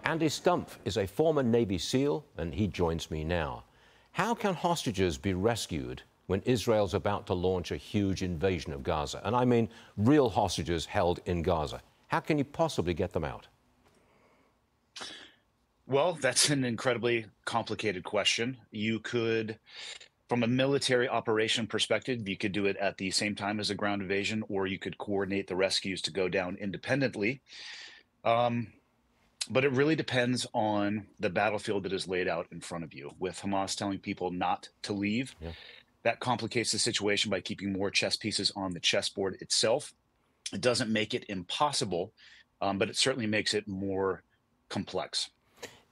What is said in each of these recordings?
Andy Stumpf is a former Navy SEAL, and he joins me now. How can hostages be rescued when Israel's about to launch a huge invasion of Gaza? And I mean real hostages held in Gaza. How can you possibly get them out? Well, that's an incredibly complicated question. You could, from a military operation perspective, you could do it at the same time as a ground invasion, or you could coordinate the rescues to go down independently. Um, but it really depends on the battlefield that is laid out in front of you. With Hamas telling people not to leave, Yeah. that complicates the situation by keeping more chess pieces on the chessboard itself. It doesn't make it impossible, but it certainly makes it more complex.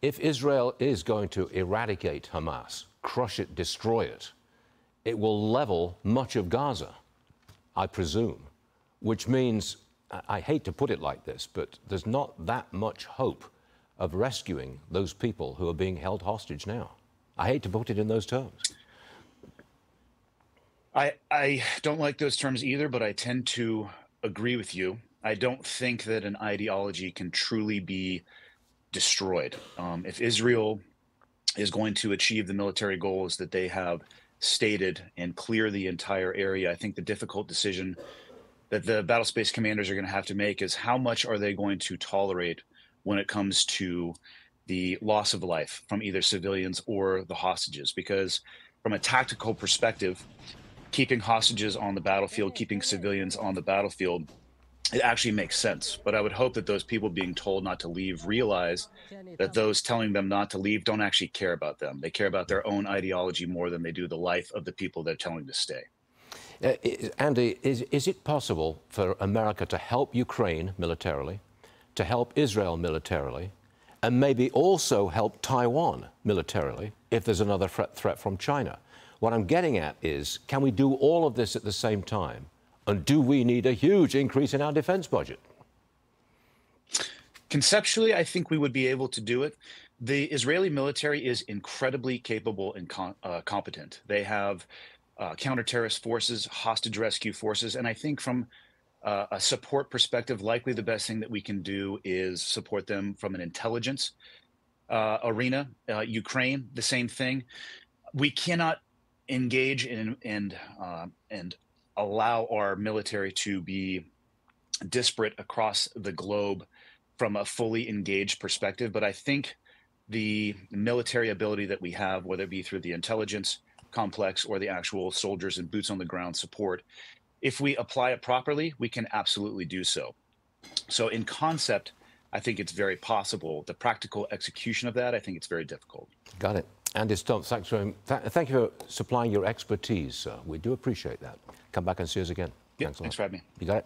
If Israel is going to eradicate Hamas, crush it, destroy it, it will level much of Gaza, I presume, which means, I hate to put it like this, but there's not that much hope of rescuing those people who are being held hostage now. I hate to put it in those terms. I don't like those terms either, but I tend to agree with you. I don't think that an ideology can truly be destroyed. If Israel is going to achieve the military goals that they have stated and clear the entire area, I think the difficult decision that the battle space commanders are going to have to make is how much are they going to tolerate when it comes to the loss of life from either civilians or the hostages. Because from a tactical perspective, keeping hostages on the battlefield, keeping civilians on the battlefield, it actually makes sense. But I would hope that those people being told not to leave realize that those telling them not to leave don't actually care about them. They care about their own ideology more than they do the life of the people they're telling to stay. Andy, is it possible for America to help Ukraine militarily, to help Israel militarily, and maybe also help Taiwan militarily if there's another threat from China? What I'm getting at is, can we do all of this at the same time? And do we need a huge increase in our defense budget? Conceptually, I think we would be able to do it. The Israeli military is incredibly capable and competent. They have counter-terrorist forces, hostage rescue forces, and I think from a support perspective, likely the best thing that we can do is support them from an intelligence arena. Ukraine, the same thing. We cannot engage in and allow our military to be disparate across the globe from a fully engaged perspective. But I think the military ability that we have, whether it be through the intelligence complex or the actual soldiers and boots on the ground support, if we apply it properly, we can absolutely do so. So in concept, I think it's very possible. The practical execution of that, I think it's very difficult. Got it. Andy Stumpf, thank you for supplying your expertise, sir. We do appreciate that. Come back and see us again. Yep, thanks for having me. You got it.